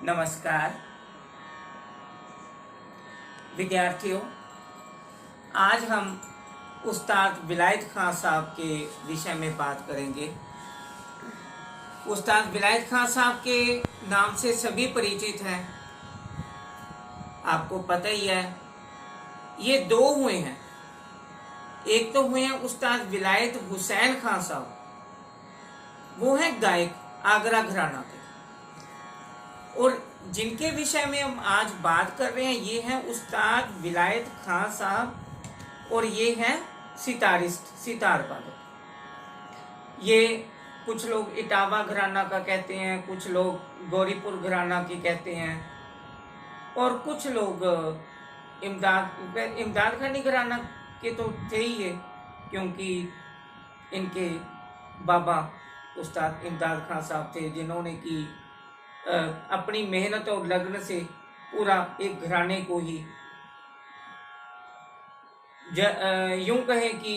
नमस्कार विद्यार्थियों, आज हम उस्ताद विलायत खान साहब के विषय में बात करेंगे। उस्ताद विलायत खान साहब के नाम से सभी परिचित हैं, आपको पता ही है। ये दो हुए हैं, एक तो हुए हैं उस्ताद विलायत हुसैन खान साहब, वो हैं गायक आगरा घराना के, और जिनके विषय में हम आज बात कर रहे हैं ये हैं उस्ताद विलायत खान साहब, और ये हैं सितारिस्ट, सितार वादक। ये कुछ लोग इटावा घराना का कहते हैं, कुछ लोग गौरीपुर घराना की कहते हैं, और कुछ लोग इमदाद खानी घराना के तो थे ही ये, क्योंकि इनके बाबा उस्ताद इमदाद खान साहब थे जिन्होंने की अपनी मेहनत और लगन से पूरा एक घराने को ही यूं कहें कि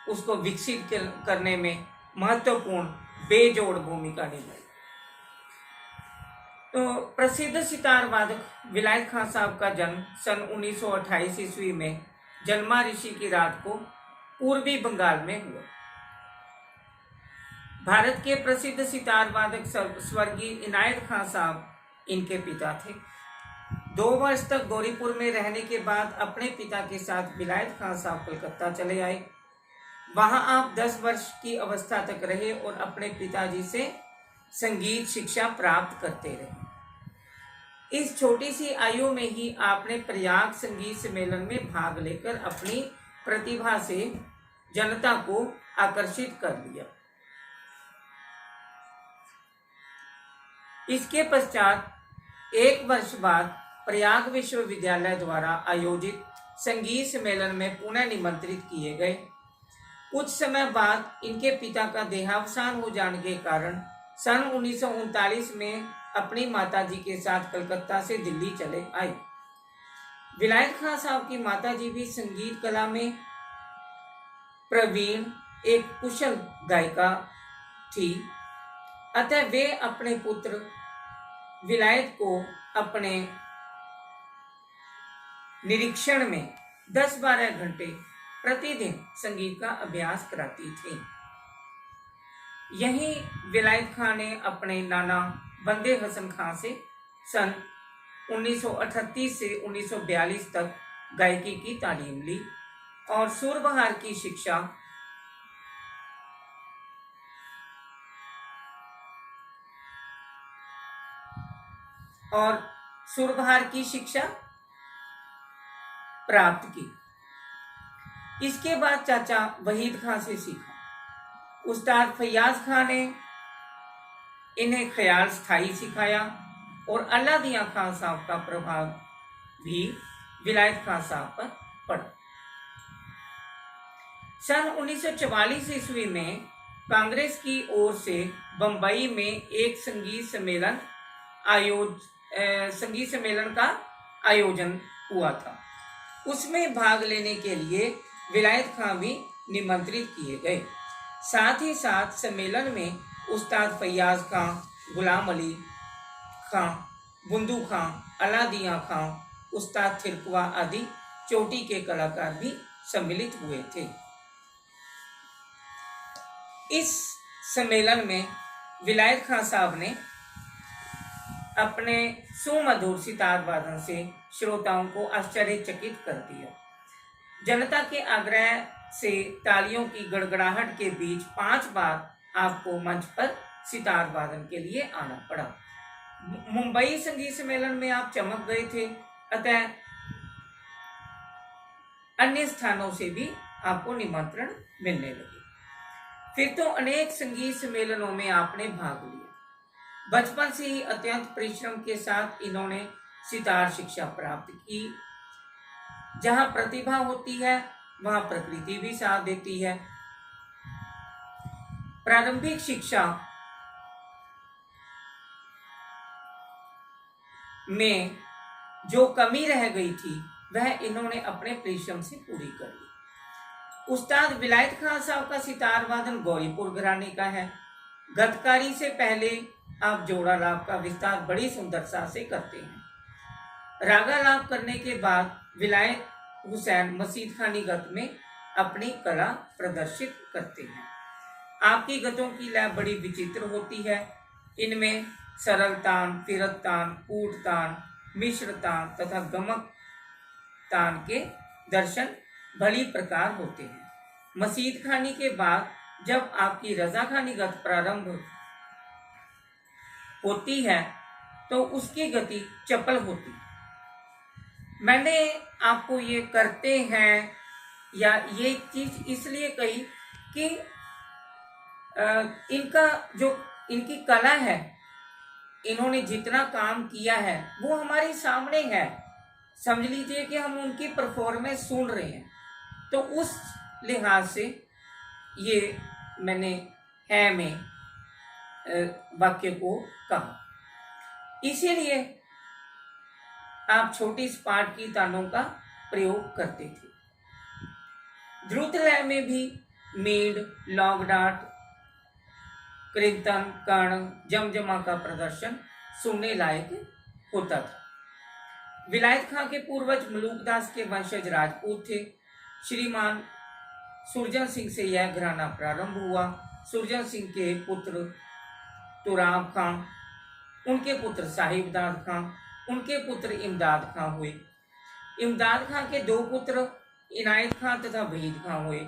उसको विकसित करने में महत्वपूर्ण बेजोड़ भूमिका निभाई। तो प्रसिद्ध सितार वादक विलायत खान साहब का जन्म सन 1928 ईस्वी में जन्मा ऋषि की रात को पूर्वी बंगाल में हुआ। भारत के प्रसिद्ध सितार वादक स्वर्गीय इनायत खान साहब इनके पिता थे। 2 वर्ष तक गौरीपुर में रहने के बाद अपने पिता के साथ विलायत खान साहब कलकत्ता चले आए। वहां आप 10 वर्ष की अवस्था तक रहे और अपने पिताजी से संगीत शिक्षा प्राप्त करते रहे। इस छोटी सी आयु में ही आपने प्रयाग संगीत सम्मेलन में भाग लेकर अपनी प्रतिभा से जनता को आकर्षित कर लिया। इसके पश्चात 1 वर्ष बाद प्रयाग विश्वविद्यालय द्वारा आयोजित संगीत सम्मेलन में पुनः निमंत्रित किए गए। कुछ समय बाद इनके पिता का देहावसान हो जाने के कारण सन 1939 में अपनी माताजी के साथ कलकत्ता से दिल्ली चले आए। विलायत खान साहब की माताजी भी संगीत कला में प्रवीण एक कुशल गायिका थी, अतः वे अपने पुत्र विलायत को अपने निरीक्षण में 10-12 घंटे प्रतिदिन संगीत का अभ्यास कराती थी। यहीं विलायत खान ने अपने नाना बंदे हसन खान से सन 1938 से 1942 तक गायकी की तालीम ली और सुरबहार की शिक्षा प्राप्त की। इसके बाद चाचा वहीद खान से सीखा। उस्ताद फैयाज खान ने इन्हें ख्याल स्थाई सिखाया और अल्लादिया खान साहब का प्रभाव भी विलायत खान साहब पर पड़ा। सन 1944 ईस्वी में कांग्रेस की ओर से बंबई में एक संगीत सम्मेलन का आयोजन हुआ था। उसमें भाग लेने के लिए विलायत खान भी निमंत्रित किए गए। साथ ही साथ सम्मेलन में उस्ताद फैयाज खान, गुलाम अली खान, बुंदू खान, अलादिया खान, उस्ताद थिरकवा आदि चोटी के कलाकार भी सम्मिलित हुए थे। इस सम्मेलन में विलायत खान साहब ने अपने सुमधुर सितार वादन से श्रोताओं को आश्चर्यचकित कर दिया। जनता के आग्रह से तालियों की गड़गड़ाहट के बीच 5 बार आपको मंच पर सितार वादन के लिए आना पड़ा। मुंबई संगीत सम्मेलन में आप चमक गए थे, अतः अन्य स्थानों से भी आपको निमंत्रण मिलने लगे। फिर तो अनेक संगीत सम्मेलनों में आपने भाग लिया। बचपन से ही अत्यंत परिश्रम के साथ इन्होंने सितार शिक्षा प्राप्त की। जहां प्रतिभा होती है वहां प्रकृति भी साथ देती है। प्रारंभिक शिक्षा में जो कमी रह गई थी वह इन्होंने अपने परिश्रम से पूरी कर ली। उस्ताद विलायत खान साहब का सितार वादन गौरीपुर घराने का है। गतकारी से पहले आप जोड़ालाप का विस्तार बड़ी सुंदरता से करते हैं। रागालाप करने के बाद विलायत हुसैन मसीद खानी गत में अपनी कला प्रदर्शित करते हैं। आपकी गतों की लय बड़ी विचित्र होती है। इनमें सरल तान, फिरत तान, कूट तान, मिश्र तान तथा गमक तान के दर्शन भली प्रकार होते हैं। मसीद खानी के बाद जब आपकी रजा खानी गत प्रारंभ होती है तो उसकी गति चपल होती है। मैंने आपको ये करते हैं या ये चीज इसलिए कही कि इनका जो इनकी कला है, इन्होंने जितना काम किया है वो हमारे सामने है। समझ लीजिए कि हम उनकी परफॉर्मेंस सुन रहे हैं, तो उस लिहाज से ये मैंने है में वाक्य को कहा। इसीलिए आप छोटी स्पाट की तानों का प्रयोग करते थे। द्रुत लय में भी मींड, लौगडाट, कृतन, कर्ण, जमजमा का प्रदर्शन सुनने लायक होता था। विलायत खां के पूर्वज मलूकदास के वंशज राजपूत थे। श्रीमान सुरजन सिंह से यह घराना प्रारंभ हुआ। सुरजन सिंह के पुत्र तुराब खां, उनके पुत्र साहिबदाद खां, उनके पुत्र इमदाद खां हुए। इमदाद खां के दो पुत्र इनायत खां तथा वहीद खां हुए।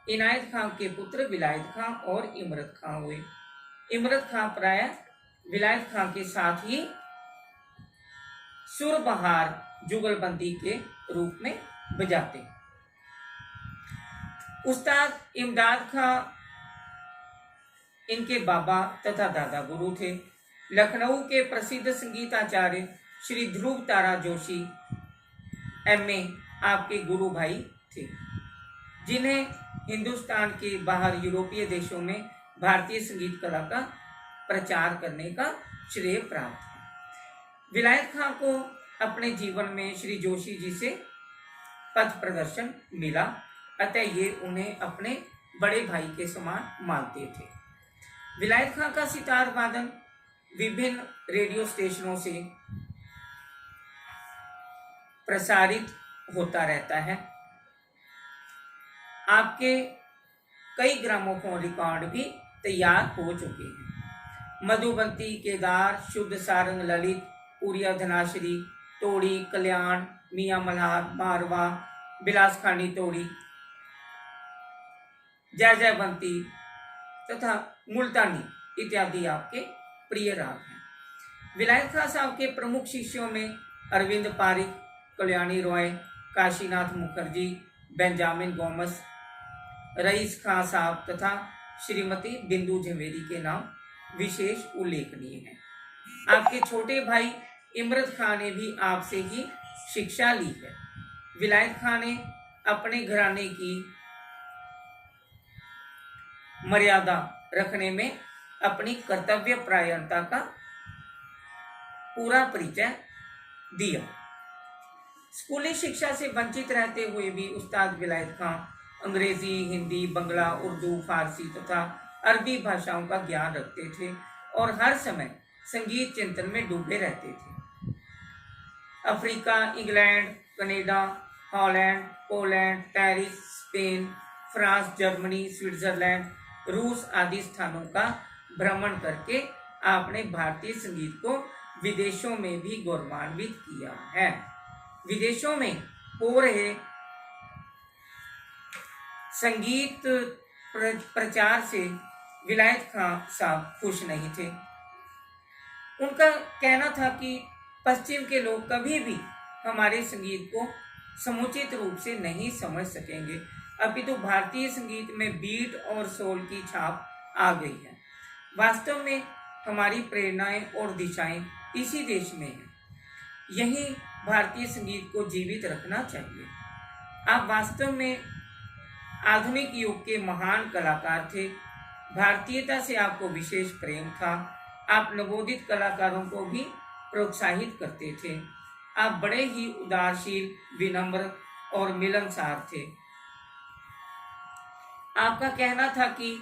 इनायत खां के पुत्र विलायत खां और इमरत खां हुए। इमरत खां प्राय विलायत खां के साथ ही सुरबहार जुगलबंदी के रूप में बजाते। उस्ताद इमदाद खां इनके बाबा तथा दादा गुरु थे। लखनऊ के प्रसिद्ध संगीताचार्य श्री ध्रुव तारा जोशी एमए आपके गुरु भाई थे, जिन्हें हिंदुस्तान के बाहर यूरोपीय देशों में भारतीय संगीत कला का प्रचार करने का श्रेय प्राप्त है। विलायत खां को अपने जीवन में श्री जोशी जी से पथ प्रदर्शन मिला, अतः ये उन्हें अपने बड़े भाई के समान मानते थे। विलायत खां का सितार वादन विभिन्न रेडियो स्टेशनों से प्रसारित होता रहता है। आपके कई ग्रामोफोन रिकॉर्ड भी तैयार हो चुके हैं। मधुबंती, केदार, शुद्ध सारंग, ललित, उरिया धनाश्री, तोड़ी, कल्याण, मियाँ मल्हार, मारवा, बिलासखानी तोड़ी, जय जयवंती तथा मुल्तानी इत्यादि आपके प्रिय राग हैं। विलायत खां साहब के प्रमुख शिष्यों में अरविंद पारिक, कल्याणी रॉय, काशीनाथ मुखर्जी, बेंजामिन गोमस, रईस खां साहब तथा श्रीमती बिंदु झवेरी के नाम विशेष उल्लेखनीय हैं। आपके छोटे भाई इमरत खां ने भी आपसे ही शिक्षा ली है। विलायत खां ने अपने घराने की मर्यादा रखने में अपनी कर्तव्य परायणता का पूरा परिचय दिया। स्कूली शिक्षा से वंचित रहते हुए भी उस्ताद विलायत खां अंग्रेजी, हिंदी, बंगला, उर्दू, फारसी तथा अरबी भाषाओं का ज्ञान रखते थे और हर समय संगीत चिंतन में डूबे रहते थे। Africa, England, Canada, Holland, Poland, Paris, Spain, France, Germany, Switzerland, रूस आदि स्थानों का भ्रमण करके आपने भारतीय संगीत को विदेशों में भी गौरवान्वित किया है। विदेशों में हो रहे संगीत प्रचार से विलायत खां साहब खुश नहीं थे। उनका कहना था कि पश्चिम के लोग कभी भी हमारे संगीत को समुचित रूप से नहीं समझ सकेंगे, अपितु भारतीय संगीत में बीट और सोल की छाप आ गई है। वास्तव में हमारी प्रेरणाएं और दिशाएं इसी देश में हैं। यही भारतीय संगीत को जीवित रखना चाहिए। आप वास्तव में आधुनिक युग के महान कलाकार थे। भारतीयता से आपको विशेष प्रेम था। आप नवोदित कलाकारों को भी प्रोत्साहित करते थे। आप बड़े ही उदारशील, विनम्र और मिलनसार थे। आपका कहना था कि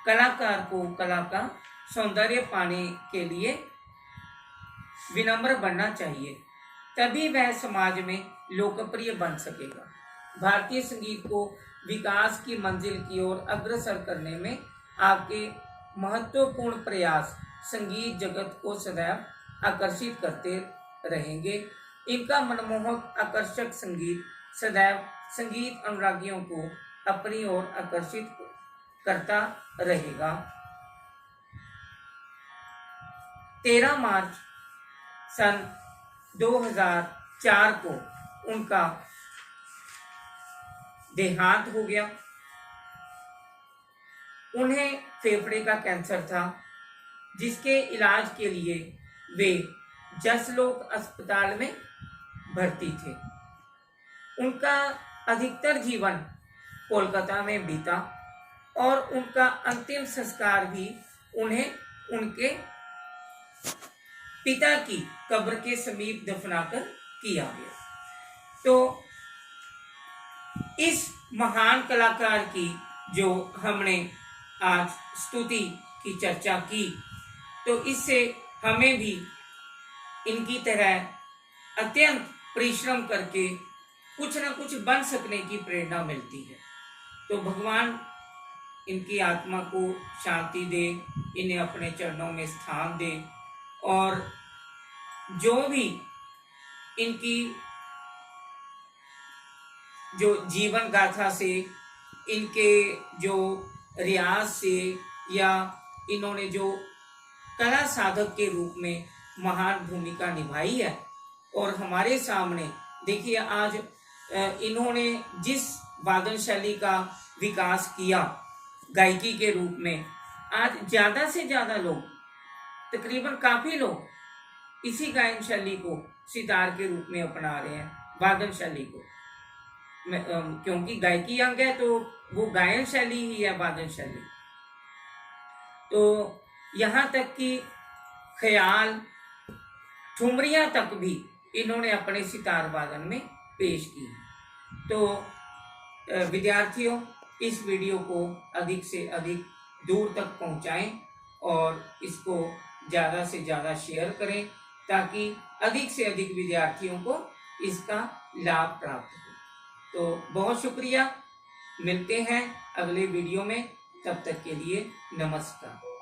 कलाकार को कला का सौंदर्य पाने के लिए विनम्र बनना चाहिए, तभी वह समाज में लोकप्रिय बन सकेगा। भारतीय संगीत को विकास की मंजिल की ओर अग्रसर करने में आपके महत्वपूर्ण प्रयास संगीत जगत को सदैव आकर्षित करते रहेंगे। इनका मनमोहक आकर्षक संगीत सदैव संगीत अनुरागियों को अपनी ओर आकर्षित करता रहेगा। 13 मार्च सन 2004 को उनका देहांत हो गया। उन्हें फेफड़े का कैंसर था, जिसके इलाज के लिए वे जसलोक अस्पताल में भर्ती थे। उनका अधिकतर जीवन कोलकाता में बीता और उनका अंतिम संस्कार भी उन्हें उनके पिता की कब्र के समीप दफनाकर किया गया। तो इस महान कलाकार की जो हमने आज स्तुति की चर्चा की, तो इससे हमें भी इनकी तरह अत्यंत परिश्रम करके कुछ न कुछ बन सकने की प्रेरणा मिलती है। तो भगवान इनकी आत्मा को शांति दे, इन्हें अपने चरणों में स्थान दे, और जो भी इनकी जो जीवन गाथा से, इनके जो रियाज से, या इन्होंने जो कला साधक के रूप में महान भूमिका निभाई है, और हमारे सामने देखिए आज इन्होंने जिस वादन शैली का विकास किया गायकी के रूप में, आज ज़्यादा से ज़्यादा लोग, तकरीबन काफ़ी लोग इसी गायन शैली को सितार के रूप में अपना रहे हैं, वादन शैली को। क्योंकि गायकी अंग है तो वो गायन शैली ही है, वादन शैली। तो यहाँ तक कि ख्याल, ठुमरियाँ तक भी इन्होंने अपने सितार वादन में पेश की। तो विद्यार्थियों, इस वीडियो को अधिक से अधिक दूर तक पहुंचाएं और इसको ज़्यादा से ज़्यादा शेयर करें, ताकि अधिक से अधिक विद्यार्थियों को इसका लाभ प्राप्त हो। तो बहुत शुक्रिया, मिलते हैं अगले वीडियो में, तब तक के लिए नमस्कार।